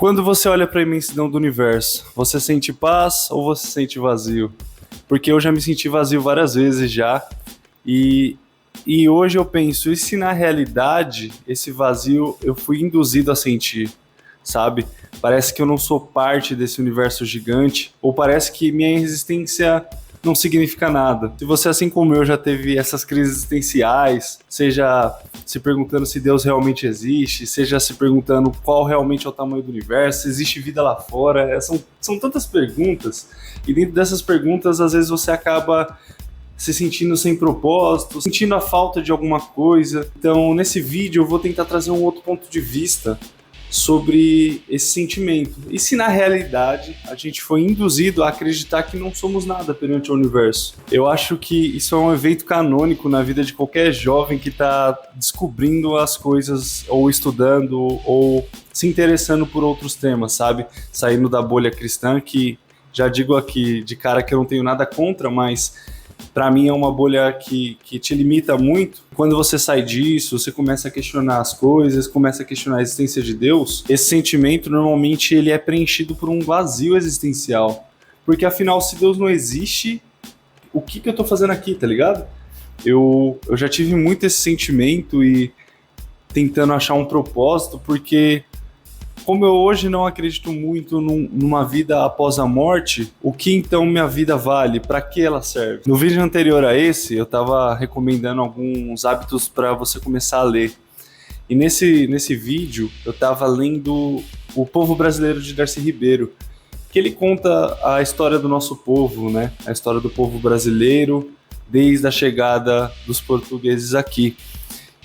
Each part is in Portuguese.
Quando você olha para a imensidão do universo, você sente paz ou você sente vazio? Porque eu já me senti vazio várias vezes já, e, e hoje eu penso, e se na realidade esse vazio eu fui induzido a sentir, sabe? Parece que eu não sou parte desse universo gigante, ou parece que minha existência não significa nada. Se você, assim como eu, já teve essas crises existenciais, seja se perguntando se Deus realmente existe, seja se perguntando qual realmente é o tamanho do universo, se existe vida lá fora, são tantas perguntas, e dentro dessas perguntas, às vezes você acaba se sentindo sem propósito, sentindo a falta de alguma coisa. Então, nesse vídeo, eu vou tentar trazer um outro ponto de vista sobre esse sentimento. E se na realidade a gente foi induzido a acreditar que não somos nada perante o universo? Eu acho que isso é um evento canônico na vida de qualquer jovem que está descobrindo as coisas, ou estudando, ou se interessando por outros temas, sabe? Saindo da bolha cristã, que já digo aqui de cara que eu não tenho nada contra, mas para mim é uma bolha que te limita muito. Quando você sai disso, você começa a questionar as coisas, começa a questionar a existência de Deus, esse sentimento normalmente ele é preenchido por um vazio existencial. Porque afinal, se Deus não existe, o que eu tô fazendo aqui, tá ligado? Eu já tive muito esse sentimento e tentando achar um propósito, porque como eu hoje não acredito muito numa vida após a morte, o que então minha vida vale? Para que ela serve? No vídeo anterior a esse, eu estava recomendando alguns hábitos para você começar a ler. E nesse vídeo, eu estava lendo O Povo Brasileiro de Darcy Ribeiro, que ele conta a história do nosso povo, né? A história do povo brasileiro desde a chegada dos portugueses aqui.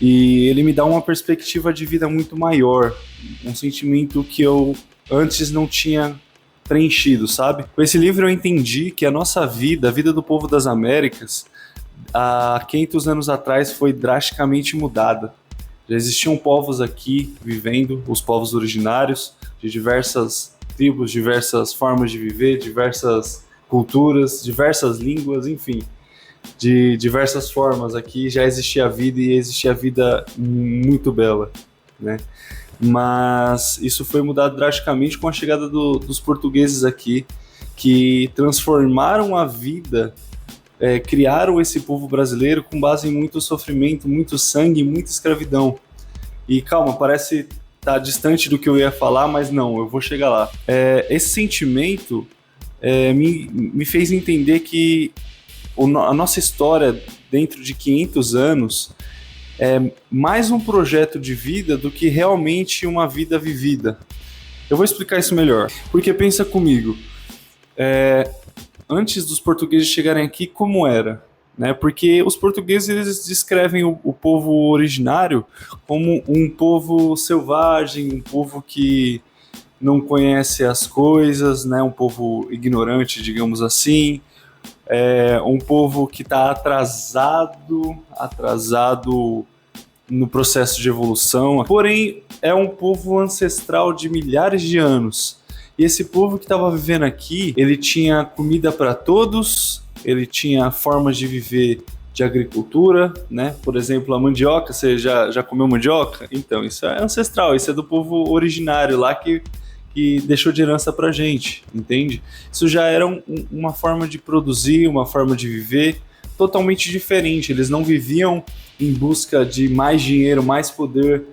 E ele me dá uma perspectiva de vida muito maior, um sentimento que eu antes não tinha preenchido, sabe? Com esse livro eu entendi que a nossa vida, a vida do povo das Américas, há 500 anos atrás foi drasticamente mudada. Já existiam povos aqui vivendo, os povos originários, de diversas tribos, diversas formas de viver, diversas culturas, diversas línguas, enfim. De diversas formas aqui já existia vida, e existia vida muito bela, né? Mas isso foi mudado drasticamente com a chegada dos portugueses aqui, que transformaram a vida, criaram esse povo brasileiro com base em muito sofrimento, muito sangue, muita escravidão. E calma, parece estar distante do que eu ia falar, mas não, eu vou chegar lá. Esse sentimento me fez entender que a nossa história dentro de 500 anos é mais um projeto de vida do que realmente uma vida vivida. Eu vou explicar isso melhor. Porque pensa comigo, antes dos portugueses chegarem aqui, como era? Né? Porque os portugueses eles descrevem o povo originário como um povo selvagem, um povo que não conhece as coisas, né? Um povo ignorante, digamos assim. Um povo que está atrasado no processo de evolução, porém é um povo ancestral de milhares de anos. E esse povo que estava vivendo aqui, ele tinha comida para todos, ele tinha formas de viver de agricultura, né? Por exemplo, a mandioca, você já comeu mandioca? Então, isso é ancestral, isso é do povo originário lá que deixou de herança pra gente, entende? Isso já era uma forma de produzir, uma forma de viver totalmente diferente. Eles não viviam em busca de mais dinheiro, mais poder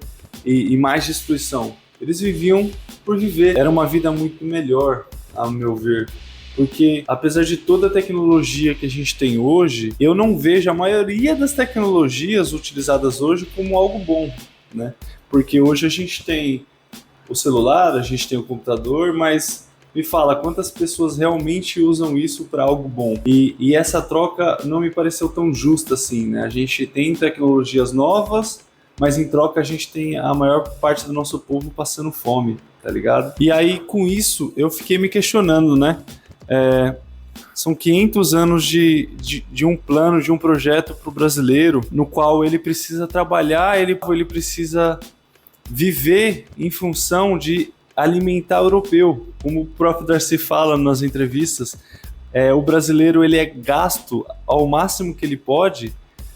e mais destruição. Eles viviam por viver. Era uma vida muito melhor, a meu ver. Porque, apesar de toda a tecnologia que a gente tem hoje, eu não vejo a maioria das tecnologias utilizadas hoje como algo bom, né? Porque hoje a gente tem o celular, a gente tem o computador, mas me fala, quantas pessoas realmente usam isso para algo bom? E essa troca não me pareceu tão justa assim, né? A gente tem tecnologias novas, mas em troca a gente tem a maior parte do nosso povo passando fome, tá ligado? E aí, com isso, eu fiquei me questionando, né? São 500 anos de um plano, de um projeto para o brasileiro, no qual ele precisa trabalhar, ele precisa viver em função de alimentar o europeu. Como o próprio Darcy fala nas entrevistas, o brasileiro ele é gasto ao máximo que ele pode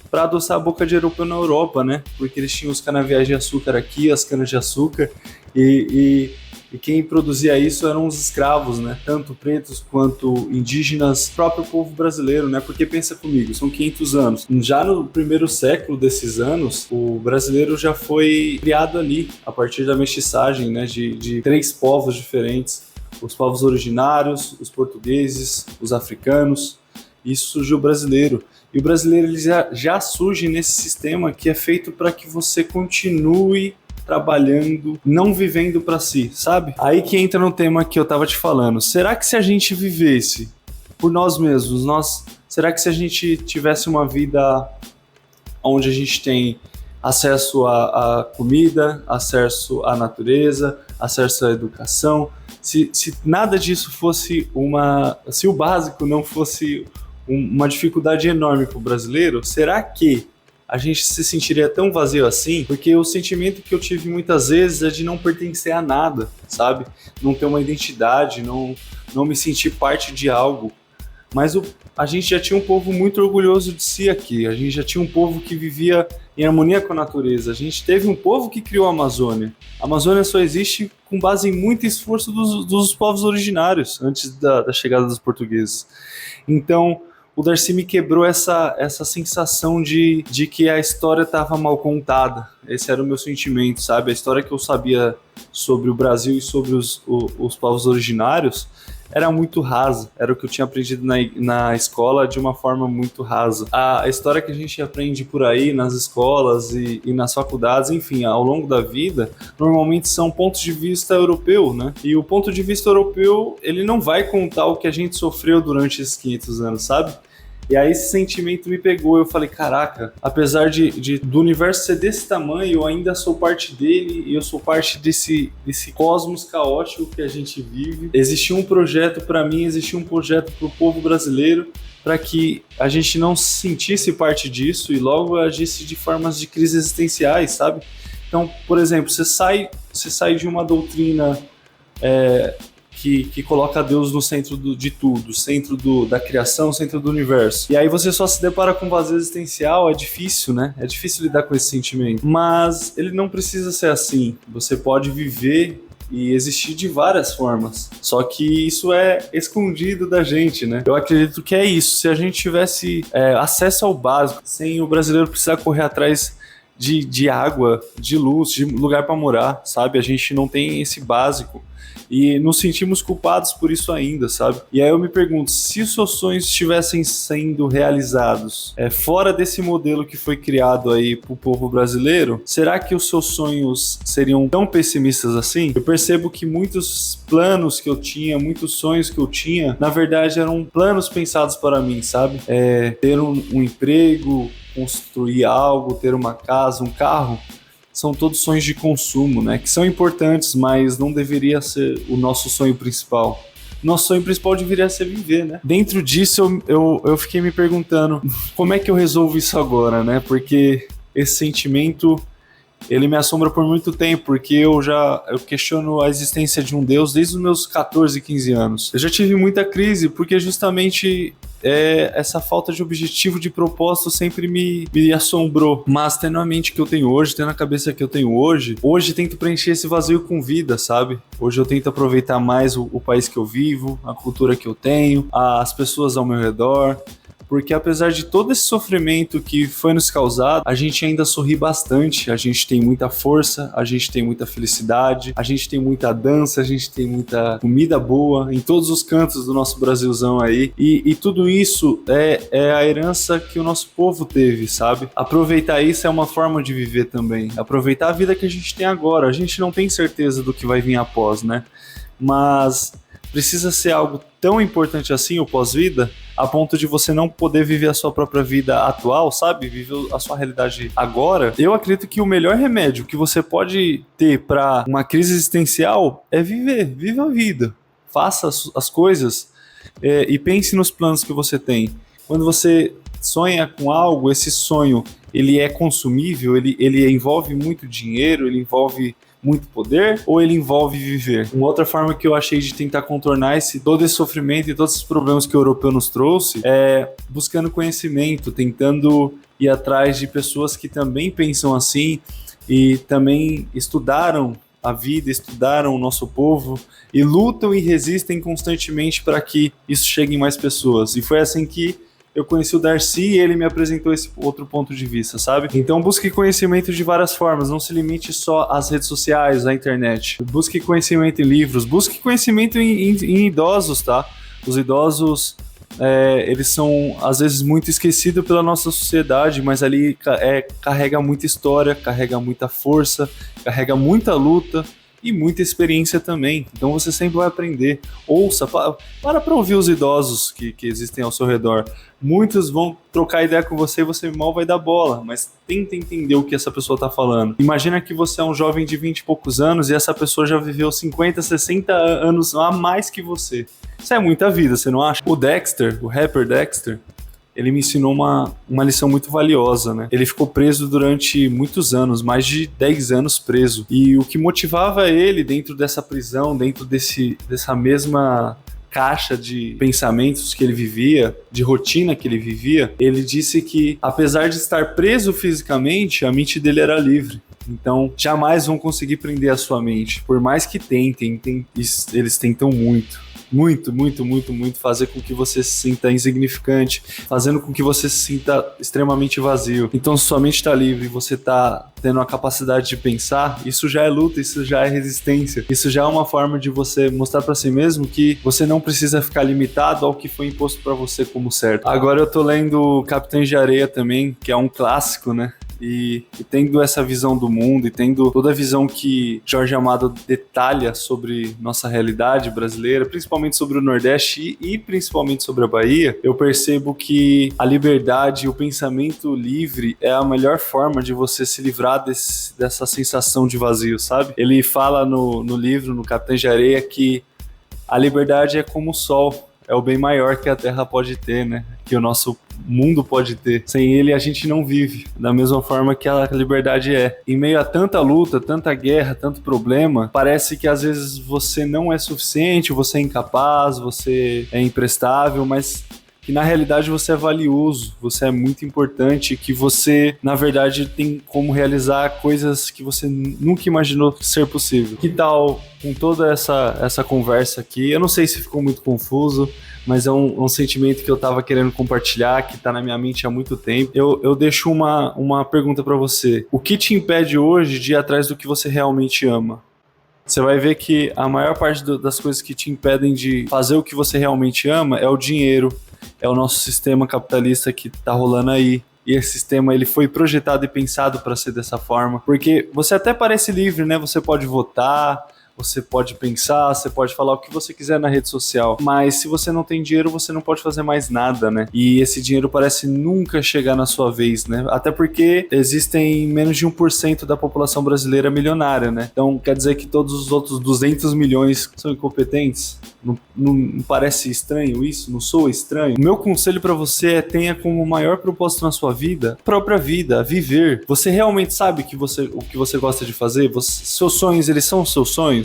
para adoçar a boca de europeu na Europa, né? Porque eles tinham os canaviais de açúcar aqui, as canas de açúcar, e E quem produzia isso eram os escravos, né? Tanto pretos quanto indígenas, próprio povo brasileiro, né? Porque pensa comigo, são 500 anos. Já no primeiro século desses anos, o brasileiro já foi criado ali, a partir da mestiçagem, né? De 3 povos diferentes. Os povos originários, os portugueses, os africanos. Isso surgiu o brasileiro. E o brasileiro ele já surge nesse sistema que é feito para que você continue trabalhando, não vivendo para si, sabe? Aí que entra no tema que eu tava te falando. Será que se a gente vivesse por nós mesmos, será que se a gente tivesse uma vida onde a gente tem acesso à comida, acesso à natureza, acesso à educação, se nada disso fosse se o básico não fosse uma dificuldade enorme para o brasileiro, será que a gente se sentiria tão vazio assim? Porque o sentimento que eu tive muitas vezes é de não pertencer a nada, sabe? Não ter uma identidade, não me sentir parte de algo. Mas a gente já tinha um povo muito orgulhoso de si aqui, a gente já tinha um povo que vivia em harmonia com a natureza, a gente teve um povo que criou a Amazônia. A Amazônia só existe com base em muito esforço dos povos originários, antes da chegada dos portugueses. Então, o Darcy me quebrou essa sensação de que a história estava mal contada. Esse era o meu sentimento, sabe? A história que eu sabia sobre o Brasil e sobre os povos originários era muito rasa. Era o que eu tinha aprendido na escola de uma forma muito rasa. A história que a gente aprende por aí nas escolas e nas faculdades, enfim, ao longo da vida, normalmente são pontos de vista europeu, né? E o ponto de vista europeu, ele não vai contar o que a gente sofreu durante esses 500 anos, sabe? E aí esse sentimento me pegou, eu falei, caraca, apesar do universo ser desse tamanho, eu ainda sou parte dele, e eu sou parte desse cosmos caótico que a gente vive. Existia um projeto para mim, existia um projeto para o povo brasileiro, para que a gente não se sentisse parte disso e logo agisse de formas de crise existenciais, sabe? Então, por exemplo, você sai de uma doutrina que coloca Deus no centro de tudo, centro da criação, centro do universo. E aí você só se depara com vazio existencial, é difícil, né? É difícil lidar com esse sentimento. Mas ele não precisa ser assim. Você pode viver e existir de várias formas. Só que isso é escondido da gente, né? Eu acredito que é isso. Se a gente tivesse acesso ao básico, sem o brasileiro precisar correr atrás de água, de luz, de lugar para morar, sabe? A gente não tem esse básico. E nos sentimos culpados por isso ainda, sabe? E aí eu me pergunto, se os seus sonhos estivessem sendo realizados fora desse modelo que foi criado aí pro povo brasileiro, será que os seus sonhos seriam tão pessimistas assim? Eu percebo que muitos planos que eu tinha, muitos sonhos que eu tinha, na verdade eram planos pensados para mim, sabe? Ter um emprego, construir algo, ter uma casa, um carro, são todos sonhos de consumo, né? Que são importantes, mas não deveria ser o nosso sonho principal. Nosso sonho principal deveria ser viver, né? Dentro disso, eu fiquei me perguntando como é que eu resolvo isso agora, né? Porque esse sentimento, ele me assombra por muito tempo, porque eu questiono a existência de um Deus desde os meus 14, 15 anos. Eu já tive muita crise, porque justamente essa falta de objetivo, de propósito sempre me assombrou. Mas tendo a mente que eu tenho hoje, tendo a cabeça que eu tenho hoje tento preencher esse vazio com vida, sabe? Hoje eu tento aproveitar mais o país que eu vivo, a cultura que eu tenho, as pessoas ao meu redor. Porque apesar de todo esse sofrimento que foi nos causado, a gente ainda sorri bastante, a gente tem muita força, a gente tem muita felicidade, a gente tem muita dança, a gente tem muita comida boa em todos os cantos do nosso Brasilzão aí. E tudo isso é a herança que o nosso povo teve, sabe? Aproveitar isso é uma forma de viver também. Aproveitar a vida que a gente tem agora. A gente não tem certeza do que vai vir após, né? Mas precisa ser algo tão importante assim, o pós-vida, a ponto de você não poder viver a sua própria vida atual, sabe? Viver a sua realidade agora. Eu acredito que o melhor remédio que você pode ter para uma crise existencial é viva a vida. Faça as coisas e pense nos planos que você tem. Quando você sonha com algo, esse sonho, ele é consumível, ele envolve muito dinheiro, ele envolve muito poder, ou ele envolve viver? Uma outra forma que eu achei de tentar contornar todo esse sofrimento e todos esses problemas que o europeu nos trouxe é buscando conhecimento, tentando ir atrás de pessoas que também pensam assim e também estudaram a vida, estudaram o nosso povo e lutam e resistem constantemente para que isso chegue em mais pessoas. E foi assim que eu conheci o Darcy e ele me apresentou esse outro ponto de vista, sabe? Então busque conhecimento de várias formas, não se limite só às redes sociais, à internet. Busque conhecimento em livros, busque conhecimento em idosos, tá? Os idosos, eles são às vezes muito esquecidos pela nossa sociedade, mas ali carrega muita história, carrega muita força, carrega muita luta e muita experiência também. Então você sempre vai aprender. Ouça, para ouvir os idosos que existem ao seu redor. Muitos vão trocar ideia com você e você mal vai dar bola, mas tenta entender o que essa pessoa está falando. Imagina que você é um jovem de 20 e poucos anos e essa pessoa já viveu 50, 60 anos a mais que você. Isso é muita vida, você não acha? O Dexter, o rapper Dexter, ele me ensinou uma lição muito valiosa, né? Ele ficou preso durante muitos anos, mais de 10 anos preso. E o que motivava ele dentro dessa prisão, dentro dessa mesma caixa de pensamentos que ele vivia, de rotina que ele vivia, ele disse que, apesar de estar preso fisicamente, a mente dele era livre. Então, jamais vão conseguir prender a sua mente. Por mais que tentem, eles tentam muito. Muito fazer com que você se sinta insignificante, fazendo com que você se sinta extremamente vazio. Então, se sua mente está livre e você está tendo a capacidade de pensar, isso já é luta, isso já é resistência, isso já é uma forma de você mostrar para si mesmo que você não precisa ficar limitado ao que foi imposto para você como certo. Agora eu tô lendo Capitães de Areia também, que é um clássico, né? E tendo essa visão do mundo e tendo toda a visão que Jorge Amado detalha sobre nossa realidade brasileira, principalmente sobre o Nordeste e principalmente sobre a Bahia, eu percebo que a liberdade e o pensamento livre é a melhor forma de você se livrar dessa sensação de vazio, sabe? Ele fala no livro, no Capitães de Areia, que a liberdade é como o sol, é o bem maior que a Terra pode ter, né? Que o nosso mundo pode ter. Sem ele a gente não vive, da mesma forma que a liberdade é. Em meio a tanta luta, tanta guerra, tanto problema, parece que às vezes você não é suficiente, você é incapaz, você é imprestável, mas que na realidade você é valioso, você é muito importante, que você, na verdade, tem como realizar coisas que você nunca imaginou ser possível. Que tal, com toda essa conversa aqui, eu não sei se ficou muito confuso, mas é um sentimento que eu tava querendo compartilhar, que tá na minha mente há muito tempo. Eu deixo uma pergunta pra você. O que te impede hoje de ir atrás do que você realmente ama? Você vai ver que a maior parte das coisas que te impedem de fazer o que você realmente ama é o dinheiro, é o nosso sistema capitalista que tá rolando aí. E esse sistema, ele foi projetado e pensado para ser dessa forma. Porque você até parece livre, né? Você pode votar, você pode pensar, você pode falar o que você quiser na rede social, mas se você não tem dinheiro, você não pode fazer mais nada, né? E esse dinheiro parece nunca chegar na sua vez, né? Até porque existem menos de 1% da população brasileira milionária, né? Então quer dizer que todos os outros 200 milhões são incompetentes? Não parece estranho isso? Não soa estranho? O meu conselho pra você é: tenha como maior propósito na sua vida, a própria vida, viver. Você realmente sabe o que você gosta de fazer? Seus sonhos, eles são os seus sonhos?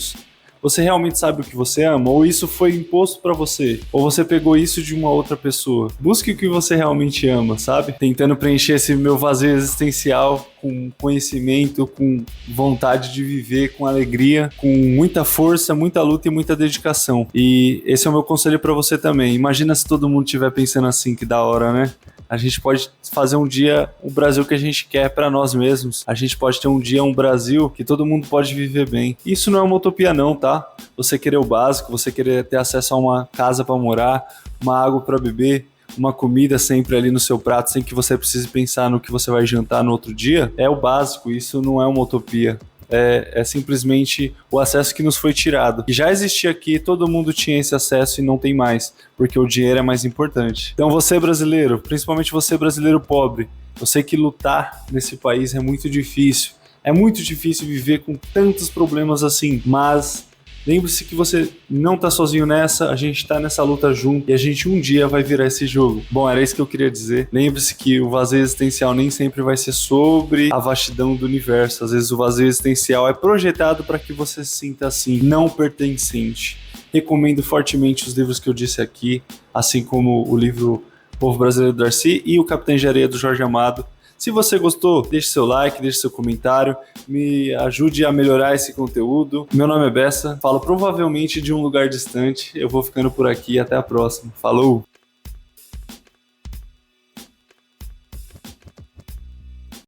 Você realmente sabe o que você ama? Ou isso foi imposto pra você? Ou você pegou isso de uma outra pessoa? Busque o que você realmente ama, sabe? Tentando preencher esse meu vazio existencial com conhecimento, com vontade de viver, com alegria, com muita força, muita luta e muita dedicação. E esse é o meu conselho pra você também. Imagina se todo mundo estiver pensando assim, que da hora, né? A gente pode fazer um dia o Brasil que a gente quer para nós mesmos. A gente pode ter um dia um Brasil que todo mundo pode viver bem. Isso não é uma utopia não, tá? Você querer o básico, você querer ter acesso a uma casa para morar, uma água para beber, uma comida sempre ali no seu prato, sem que você precise pensar no que você vai jantar no outro dia, é o básico. Isso não é uma utopia. É simplesmente o acesso que nos foi tirado. E já existia aqui, todo mundo tinha esse acesso e não tem mais, porque o dinheiro é mais importante. Então você brasileiro, principalmente você brasileiro pobre, eu sei que lutar nesse país é muito difícil. É muito difícil viver com tantos problemas assim, mas lembre-se que você não tá sozinho nessa, a gente tá nessa luta junto e a gente um dia vai virar esse jogo. Bom, era isso que eu queria dizer. Lembre-se que o vazio existencial nem sempre vai ser sobre a vastidão do universo. Às vezes o vazio existencial é projetado para que você se sinta assim, não pertencente. Recomendo fortemente os livros que eu disse aqui, assim como o livro Povo Brasileiro do Darcy e o Capitães de Areia do Jorge Amado. Se você gostou, deixe seu like, deixe seu comentário, me ajude a melhorar esse conteúdo. Meu nome é Bessa, falo provavelmente de um lugar distante. Eu vou ficando por aqui, até a próxima. Falou!